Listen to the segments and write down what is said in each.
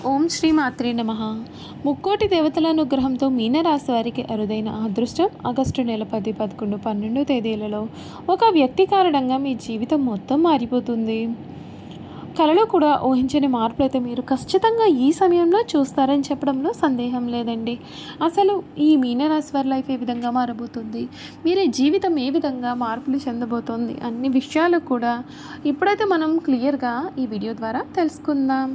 ఓం శ్రీ మాత్రే నమః. ముక్కోటి దేవతల అనుగ్రహంతో మీనరాశి వారికి అరుదైన అదృష్టం ఆగస్టు నెల 10, 11, 12 తేదీలలో ఒక వ్యక్తి కారణంగా మీ జీవితం మొత్తం మారిపోతుంది. కలలో కూడా ఊహించని మార్పులైతే మీరు ఖచ్చితంగా ఈ సమయంలో చూస్తారని చెప్పడంలో సందేహం లేదండి. అసలు ఈ మీనరాశి వారి లైఫ్ ఏ విధంగా మారబోతుంది, మీరే జీవితం ఏ విధంగా మార్పులు చెందబోతోంది అన్ని విషయాలు కూడా ఇప్పుడైతే మనం క్లియర్గా ఈ వీడియో ద్వారా తెలుసుకుందాం.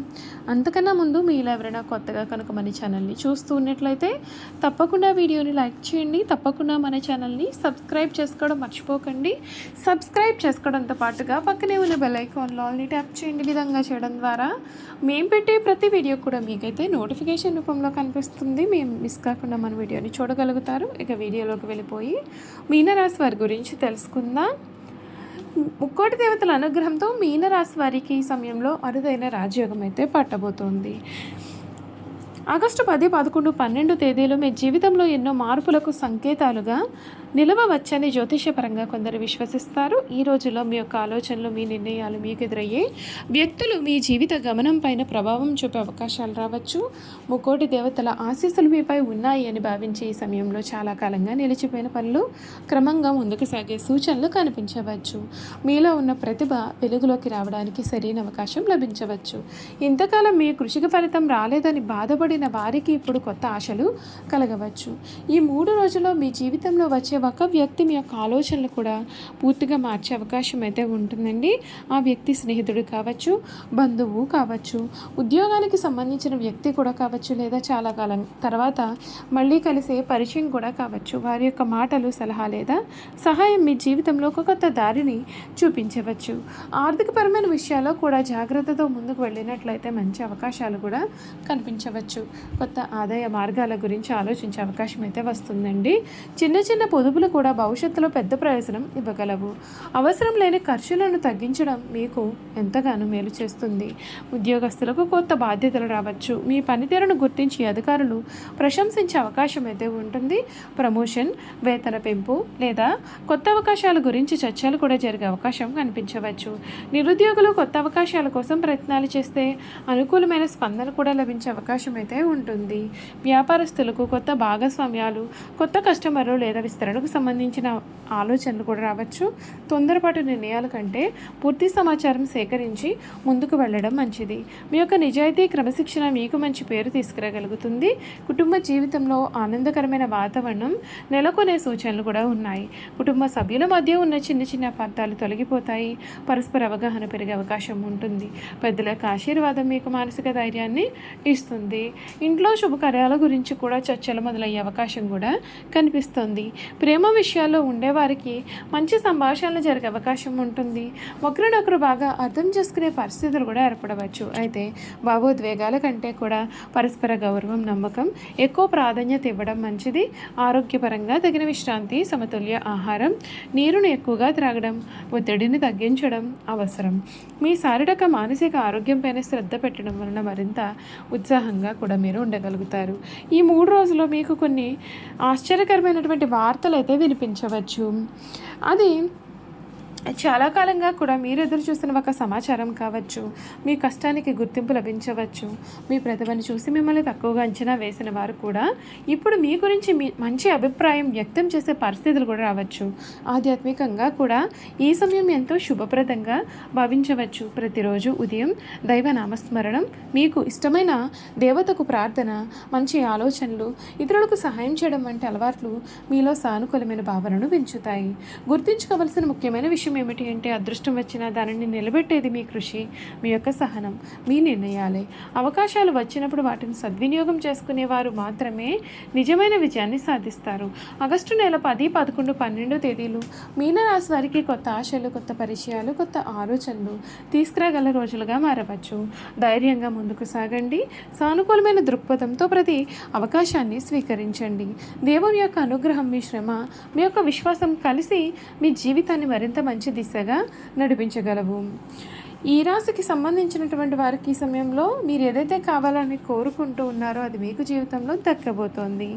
అంతకన్నా ముందు మీరు ఎవరైనా కొత్తగా కనుక మన ఛానల్ని చూస్తూ ఉన్నట్లయితే తప్పకుండా వీడియోని లైక్ చేయండి, తప్పకుండా మన ఛానల్ని సబ్స్క్రైబ్ చేసుకోవడం మర్చిపోకండి. సబ్స్క్రైబ్ చేసుకోవడంతో పాటుగా పక్కనే ఉన్న బెల్ ఐకాన్లో ఆల్ని ట్యాప్ చేయండి. విధంగా చేయడం ద్వారా మేము పెట్టే ప్రతి వీడియో కూడా మీకైతే నోటిఫికేషన్ రూపంలో కనిపిస్తుంది. మేము మిస్ కాకుండా మన వీడియోని చూడగలుగుతారు. ఇక వీడియోలోకి వెళ్ళిపోయి మీనరాశి వారి గురించి తెలుసుకుందాం. ముక్కోటి దేవతల అనుగ్రహంతో మీనరాశి వారికి ఈ సమయంలో అరుదైన రాజయోగం అయితే పట్టబోతోంది. ఆగస్టు 10, 11, 12 తేదీలు మీ జీవితంలో ఎన్నో మార్పులకు సంకేతాలుగా నిలవవచ్చని జ్యోతిషపరంగా కొందరు విశ్వసిస్తారు. ఈ రోజుల్లో మీ యొక్క ఆలోచనలు, మీ నిర్ణయాలు, మీకు ఎదురయ్యే వ్యక్తులు మీ జీవిత గమనం పైన ప్రభావం చూపే అవకాశాలు రావచ్చు. ముక్కోటి దేవతల ఆశీస్సులు మీపై ఉన్నాయి అని భావించే ఈ సమయంలో చాలా కాలంగా నిలిచిపోయిన పనులు క్రమంగా ముందుకు సాగే సూచనలు కనిపించవచ్చు. మీలో ఉన్న ప్రతిభ వెలుగులోకి రావడానికి సరైన అవకాశం లభించవచ్చు. ఇంతకాలం మీ కృషికి ఫలితం రాలేదని బాధపడిన వారికి ఇప్పుడు కొత్త ఆశలు కలగవచ్చు. ఈ 3 రోజుల్లో మీ జీవితంలో వచ్చే ఒక వ్యక్తి మీ యొక్క ఆలోచనలు కూడా పూర్తిగా మార్చే అవకాశం అయితే ఉంటుందండి. ఆ వ్యక్తి స్నేహితుడు కావచ్చు, బంధువు కావచ్చు, ఉద్యోగానికి సంబంధించిన వ్యక్తి కూడా కావచ్చు, లేదా చాలా కాలం తర్వాత మళ్ళీ కలిసే పరిచయం కూడా కావచ్చు. వారి యొక్క మాటలు, సలహా లేదా సహాయం మీ జీవితంలో ఒక కొత్త దారిని చూపించవచ్చు. ఆర్థికపరమైన విషయాల్లో కూడా జాగ్రత్తతో ముందుకు వెళ్ళినట్లయితే మంచి అవకాశాలు కూడా కనిపించవచ్చు. కొత్త ఆదాయ మార్గాల గురించి ఆలోచించే అవకాశం అయితే వస్తుందండి. చిన్న చిన్న పొదుపులు కూడా భవిష్యత్తులో పెద్ద ప్రయోజనం ఇవ్వగలవు. అవసరం లేని ఖర్చులను తగ్గించడం మీకు ఎంతగానో మేలు చేస్తుంది. ఉద్యోగస్తులకు కొత్త బాధ్యతలు రావచ్చు. మీ పనితీరును గుర్తించి అధికారులు ప్రశంసించే అవకాశం అయితే ఉంటుంది. ప్రమోషన్, వేతన పెంపు లేదా కొత్త అవకాశాల గురించి చర్చలు కూడా జరిగే అవకాశం కనిపించవచ్చు. నిరుద్యోగులు కొత్త అవకాశాల కోసం ప్రయత్నాలు చేస్తే అనుకూలమైన స్పందన కూడా లభించే అవకాశం అయితే ఉంటుంది. వ్యాపారస్తులకు కొత్త భాగస్వామ్యాలు, కొత్త కస్టమర్లు లేదా విస్తరణకు సంబంధించిన ఆలోచనలు కూడా రావచ్చు. తొందరపాటు నిర్ణయాల కంటే పూర్తి సమాచారం సేకరించి ముందుకు వెళ్ళడం మంచిది. మీ యొక్క నిజాయితీ, క్రమశిక్షణ మీకు మంచి పేరు తీసుకురాగలుగుతుంది. కుటుంబ జీవితంలో ఆనందకరమైన వాతావరణం నెలకొనే సూచనలు కూడా ఉన్నాయి. కుటుంబ సభ్యుల మధ్య ఉన్న చిన్న చిన్న అపార్థాలు తొలగిపోతాయి. పరస్పర అవగాహన పెరిగే అవకాశం ఉంటుంది. పెద్దల యొక్క ఆశీర్వాదం మీకు మానసిక ధైర్యాన్ని ఇస్తుంది. ఇంట్లో శుభకార్యాల గురించి కూడా చర్చలు మొదలయ్యే అవకాశం కూడా కనిపిస్తుంది. ప్రేమ విషయాల్లో ఉండేవారికి మంచి సంభాషణలు జరిగే అవకాశం ఉంటుంది. ఒకరినొకరు బాగా అర్థం చేసుకునే పరిస్థితులు కూడా ఏర్పడవచ్చు. అయితే భావోద్వేగాల కంటే కూడా పరస్పర గౌరవం, నమ్మకం ఎక్కువ ప్రాధాన్యత ఇవ్వడం మంచిది. ఆరోగ్యపరంగా తగిన విశ్రాంతి, సమతుల్య ఆహారం, నీరును ఎక్కువగా త్రాగడం, ఒత్తిడిని తగ్గించడం అవసరం. మీ శారీరక, మానసిక ఆరోగ్యంపైన శ్రద్ధ పెట్టడం వలన మరింత ఉత్సాహంగా కూడా మీరు ఉండగలుగుతారు. ఈ 3 రోజుల్లో మీకు కొన్ని ఆశ్చర్యకరమైనటువంటి వార్తలు అయితే వినిపించవచ్చు. అది చాలా కాలంగా కూడా మీరు ఎదురు చూస్తున్న ఒక సమాచారం కావచ్చు. మీ కష్టానికి గుర్తింపు లభించవచ్చు. మీ ప్రతిభను చూసి మిమ్మల్ని తక్కువగా అంచనా వేసిన వారు కూడా ఇప్పుడు మీ గురించి మంచి అభిప్రాయం వ్యక్తం చేసే పరిస్థితులు కూడా రావచ్చు. ఆధ్యాత్మికంగా కూడా ఈ సమయం ఎంతో శుభప్రదంగా భావించవచ్చు. ప్రతిరోజు ఉదయం దైవ నామస్మరణం, మీకు ఇష్టమైన దేవతకు ప్రార్థన, మంచి ఆలోచనలు, ఇతరులకు సహాయం చేయడం వంటి అలవాట్లు మీలో సానుకూలమైన భావనను పెంచుతాయి. గుర్తుంచుకోవలసిన ముఖ్యమైన విషయం ఏమిటి అంటే, అదృష్టం వచ్చినా దానిని నిలబెట్టేది మీ కృషి, మీ యొక్క సహనం, మీ నిర్ణయాలే. అవకాశాలు వచ్చినప్పుడు వాటిని సద్వినియోగం చేసుకునేవారు మాత్రమే నిజమైన విజయాన్ని సాధిస్తారు. ఆగస్టు నెల 10, 11, 12 తేదీలు మీనరాశి వారికి కొత్త ఆశలు, కొత్త పరిచయాలు, కొత్త ఆలోచనలు తీసుకురాగల రోజులుగా మారవచ్చు. ధైర్యంగా ముందుకు సాగండి. సానుకూలమైన దృక్పథంతో ప్రతి అవకాశాన్ని స్వీకరించండి. దేవుని యొక్క అనుగ్రహం, మీ శ్రమ, మీ యొక్క విశ్వాసం కలిసి మీ జీవితాన్ని మరింత మంచి దిశగా నడిపించగలవు. ఈ రాశికి సంబంధించినటువంటి వారికి ఈ సమయంలో మీరు ఏదైతే కావాలని కోరుకుంటూ ఉన్నారో అది మీకు జీవితంలో దక్కబోతోంది.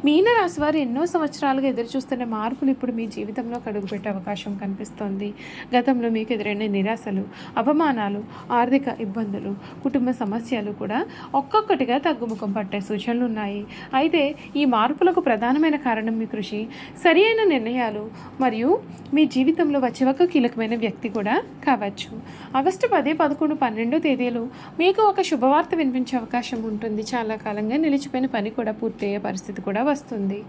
మీనరాశి వారు ఎన్నో సంవత్సరాలుగా ఎదురు చూస్తున్న మార్పులు ఇప్పుడు మీ జీవితంలో అడుగుపెట్టే అవకాశం కనిపిస్తోంది. గతంలో మీకు ఎదురైన నిరాశలు, అవమానాలు, ఆర్థిక ఇబ్బందులు, కుటుంబ సమస్యలు కూడా ఒక్కొక్కటిగా తగ్గుముఖం పట్టే సూచనలు ఉన్నాయి. అయితే ఈ మార్పులకు ప్రధానమైన కారణం మీ కృషి, సరి అయిన నిర్ణయాలు మరియు మీ జీవితంలో వచ్చే ఒక కీలకమైన వ్యక్తి కూడా కావచ్చు. ఆగస్టు 10, 11, 12 తేదీలు మీకు ఒక శుభవార్త వినిపించే అవకాశం ఉంటుంది. చాలా కాలంగా నిలిచిపోయిన పని కూడా పూర్తయ్యే పరిస్థితి కూడా వస్తుంది.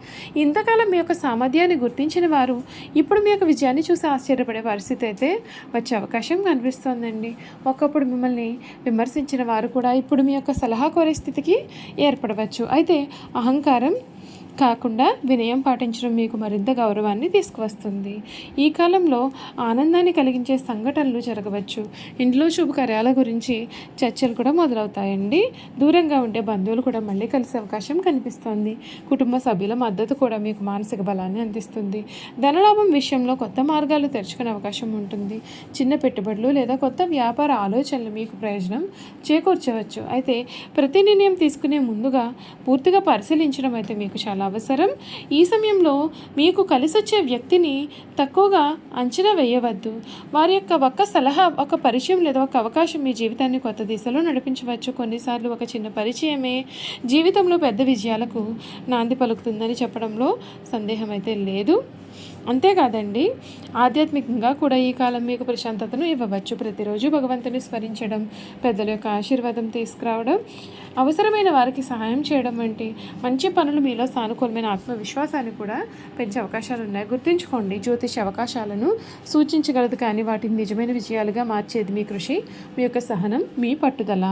ఇంతకాలం మీ యొక్క సామర్థ్యాన్ని గుర్తించిన వారు ఇప్పుడు మీ యొక్క విజయాన్ని చూసి ఆశ్చర్యపడే పరిస్థితి అయితే వచ్చే అవకాశం కనిపిస్తోందండి. ఒకప్పుడు మిమ్మల్ని విమర్శించిన వారు కూడా ఇప్పుడు మీ యొక్క సలహా కోరే స్థితికి ఏర్పడవచ్చు. అయితే అహంకారం కాకుండా వినయం పాటించడం మీకు మరింత గౌరవాన్ని తీసుకువస్తుంది. ఈ కాలంలో ఆనందాన్ని కలిగించే సంఘటనలు జరగవచ్చు. ఇంట్లో శుభకార్యాల గురించి చర్చలు కూడా మొదలవుతాయండి. దూరంగా ఉండే బంధువులు కూడా మళ్ళీ కలిసే అవకాశం కనిపిస్తోంది. కుటుంబ సభ్యుల మద్దతు కూడా మీకు మానసిక బలాన్ని అందిస్తుంది. ధనలాభం విషయంలో కొత్త మార్గాలు తెరుచుకునే అవకాశం ఉంటుంది. చిన్న పెట్టుబడులు లేదా కొత్త వ్యాపార ఆలోచనలు మీకు ప్రయోజనం చేకూర్చవచ్చు. అయితే ప్రతి నిర్ణయం తీసుకునే ముందుగా పూర్తిగా పరిశీలించడం అయితే మీకు చాలా అవసరం. ఈ సమయంలో మీకు కలిసొచ్చే వ్యక్తిని తక్కువగా అంచనా వేయవద్దు. వారి యొక్క ఒక్క సలహా, ఒక పరిచయం లేదా ఒక అవకాశం మీ జీవితాన్ని కొత్త దిశలో నడిపించవచ్చు. కొన్నిసార్లు ఒక చిన్న పరిచయమే జీవితంలో పెద్ద విజయాలకు నాంది పలుకుతుందని చెప్పడంలో సందేహం అయితే లేదు. అంతేకాదండి, ఆధ్యాత్మికంగా కూడా ఈ కాలం మీకు ప్రశాంతతను ఇవ్వవచ్చు. ప్రతిరోజు భగవంతుని స్మరించడం, పెద్దల యొక్క ఆశీర్వాదం తీసుకురావడం, అవసరమైన వారికి సహాయం చేయడం వంటి మంచి పనులు మీలో సానుకూలమైన ఆత్మవిశ్వాసాన్ని కూడా పెంచే అవకాశాలు ఉన్నాయి. గుర్తుంచుకోండి, జ్యోతిష అవకాశాలను సూచించగలదు, కానీ వాటిని నిజమైన విజయాలుగా మార్చేది మీ కృషి, మీ యొక్క సహనం, మీ పట్టుదల.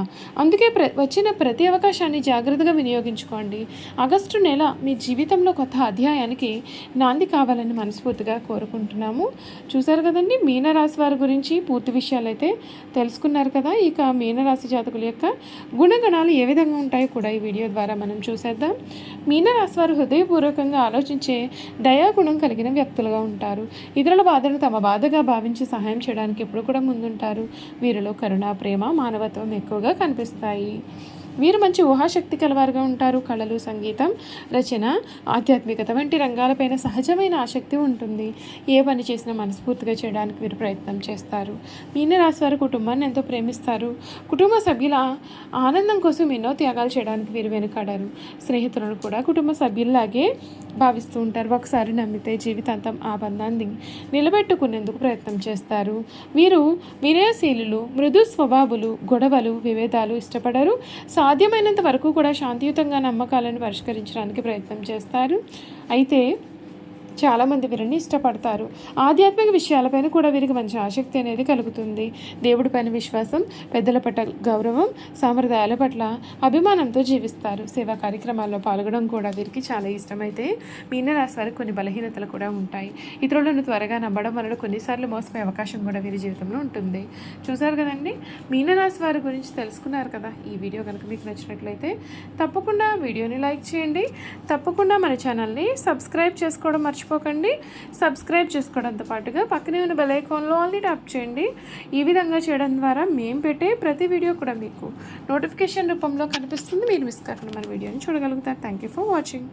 అందుకే వచ్చిన ప్రతి అవకాశాన్ని జాగ్రత్తగా వినియోగించుకోండి. ఆగస్టు నెల మీ జీవితంలో కొత్త అధ్యాయానికి నాంది కావాలని మనస్ఫూర్తిగా కోరుకుంటున్నాము. చూసారు కదండి, మీనరాశి వారి గురించి పూర్తి విషయాలు అయితే తెలుసుకున్నారు కదా. ఇక మీనరాశి జాతకుల యొక్క గుణగణాలు ఏ విధంగా ఉంటాయో కూడా ఈ వీడియో ద్వారా మనం చూసేద్దాం. మీనరాశి వారు హృదయపూర్వకంగా ఆలోచించే దయాగుణం కలిగిన వ్యక్తులుగా ఉంటారు. ఇతరుల బాధను తమ బాధగా భావించి సహాయం చేయడానికి ఎప్పుడు కూడా ముందుంటారు. వీరిలో కరుణ, ప్రేమ, మానవత్వం ఎక్కువగా కనిపిస్తాయి. వీరు మంచి ఊహాశక్తి కలవారుగా ఉంటారు. కళలు, సంగీతం, రచన, ఆధ్యాత్మికత వంటి రంగాలపైన సహజమైన ఆసక్తి ఉంటుంది. ఏ పని చేసినా మనస్ఫూర్తిగా చేయడానికి వీరు ప్రయత్నం చేస్తారు. మీనరాశి వారు కుటుంబాన్ని ఎంతో ప్రేమిస్తారు. కుటుంబ సభ్యుల ఆనందం కోసం ఎన్నో త్యాగాలు చేయడానికి వీరు వెనుకాడారు. స్నేహితులను కూడా కుటుంబ సభ్యుల్లాగే భావిస్తూ ఉంటారు. ఒకసారి నమ్మితే జీవితాంతం ఆ బంధాన్ని నిలబెట్టుకునేందుకు ప్రయత్నం చేస్తారు. వీరు వినయశీలులు, మృదు స్వభావులు, గొడవలు, విభేదాలు ఇష్టపడరు. సాధ్యమైనంత వరకు కూడా శాంతియుతంగా నమ్మకాలను పరిష్కరించడానికి ప్రయత్నం చేస్తారు. అయితే చాలామంది వీరిని ఇష్టపడతారు. ఆధ్యాత్మిక విషయాలపైన కూడా వీరికి మంచి ఆసక్తి అనేది కలుగుతుంది. దేవుడి పైన విశ్వాసం, పెద్దల పట్ల గౌరవం, సాంప్రదాయాల పట్ల అభిమానంతో జీవిస్తారు. సేవా కార్యక్రమాల్లో పాల్గొనడం కూడా వీరికి చాలా ఇష్టమైతే మీనరాశి వారికి కొన్ని బలహీనతలు కూడా ఉంటాయి. ఇతరులను త్వరగా నమ్మడం వలన కొన్నిసార్లు మోసపోయే అవకాశం కూడా వీరి జీవితంలో ఉంటుంది. చూసారు కదండి, మీనరాశి వారి గురించి తెలుసుకున్నారు కదా. ఈ వీడియో కనుక మీకు నచ్చినట్లయితే తప్పకుండా వీడియోని లైక్ చేయండి. తప్పకుండా మన ఛానల్ని సబ్స్క్రైబ్ చేసుకోవడం మర్చిపోకండి. సబ్స్క్రైబ్ చేసుకోవడంతో పాటుగా పక్కనే ఉన్న బెల్ ఐకాన్లో ఆల్ని ట్యాప్ చేయండి. ఈ విధంగా చేయడం ద్వారా మేము పెట్టే ప్రతి వీడియో కూడా మీకు నోటిఫికేషన్ రూపంలో కనిపిస్తుంది. మీరు మిస్ కాకుండా మన వీడియోని చూడగలుగుతారు. Thank you for watching.